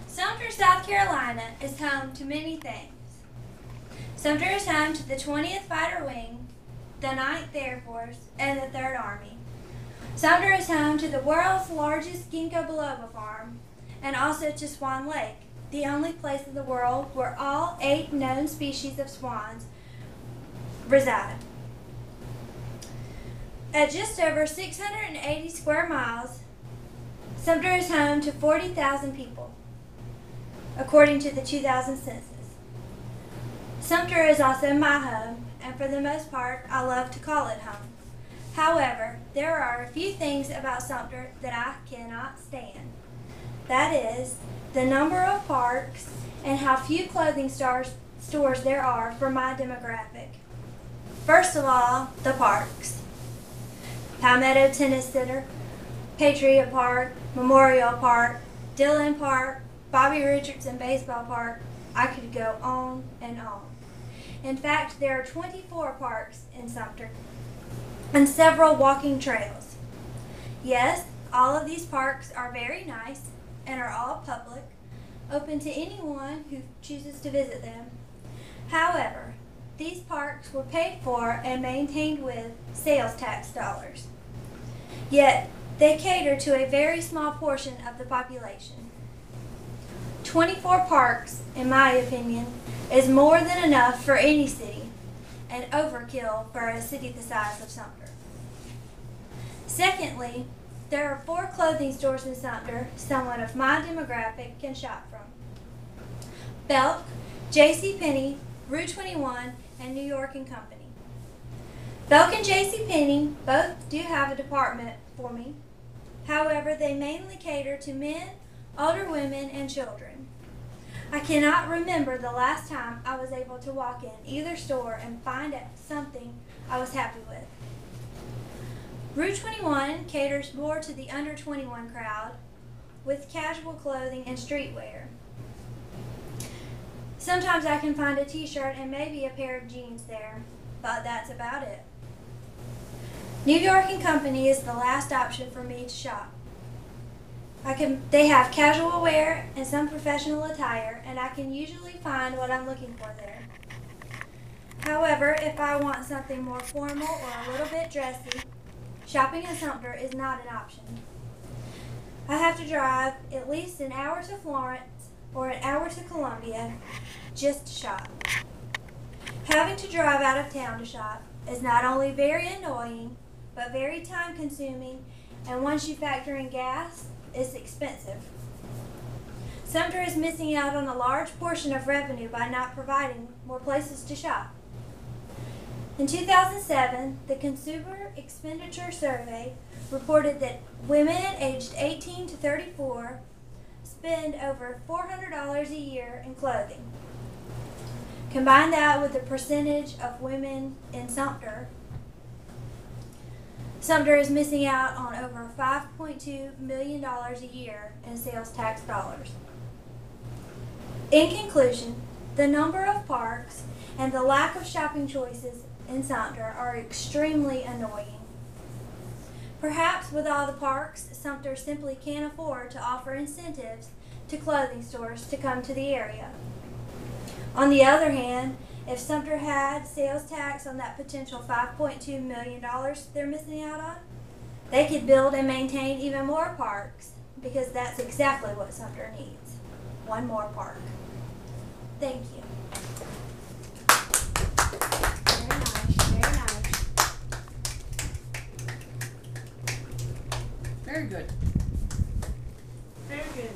Sumter, South Carolina is home to many things. Sumter is home to the 20th Fighter Wing, the 9th Air Force, and the 3rd Army. Sumter is home to the world's largest ginkgo biloba farm, and also to Swan Lake, the only place in the world where all 8 known species of swans reside. At just over 680 square miles, Sumter is home to 40,000 people, according to the 2000 census. Sumter is also my home, and for the most part, I love to call it home. However, there are a few things about Sumter that I cannot stand. That is, the number of parks and how few clothing stores there are for my demographic. First of all, the parks. Palmetto Tennis Center, Patriot Park, Memorial Park, Dillon Park, Bobby Richardson Baseball Park. I could go on and on. In fact, there are 24 parks in Sumter and several walking trails. Yes, all of these parks are very nice and are all public, open to anyone who chooses to visit them. However, these parks were paid for and maintained with sales tax dollars. Yet, they cater to a very small portion of the population. 24 parks, in my opinion, is more than enough for any city, and overkill for a city the size of Sumter. Secondly, there are 4 clothing stores in Sumter someone of my demographic can shop from: Belk, JCPenney, Rue 21, and New York & Company. Belk and JCPenney both do have a department for me. However, they mainly cater to men, older women, and children. I cannot remember the last time I was able to walk in either store and find something I was happy with. Rue 21 caters more to the under 21 crowd with casual clothing and streetwear. Sometimes I can find a t-shirt and maybe a pair of jeans there, but that's about it. New York & Company is the last option for me to shop. They have casual wear and some professional attire, and I can usually find what I'm looking for there. However, if I want something more formal or a little bit dressy, shopping in Sumter is not an option. I have to drive at least an hour to Florence or an hour to Columbia just to shop. Having to drive out of town to shop is not only very annoying, but very time consuming, and once you factor in gas, it's expensive. Sumter is missing out on a large portion of revenue by not providing more places to shop. In 2007, the Consumer Expenditure Survey reported that women aged 18 to 34 spend over $400 a year in clothing. Combine that with the percentage of women in Sumter, Sumter is missing out on over $5.2 million a year in sales tax dollars. In conclusion, the number of parks and the lack of shopping choices in Sumter are extremely annoying. Perhaps with all the parks, Sumter simply can't afford to offer incentives to clothing stores to come to the area. On the other hand, if Sumter had sales tax on that potential $5.2 million they're missing out on, they could build and maintain even more parks, because that's exactly what Sumter needs. One more park. Thank you. Very nice, very nice. Very good. Very good.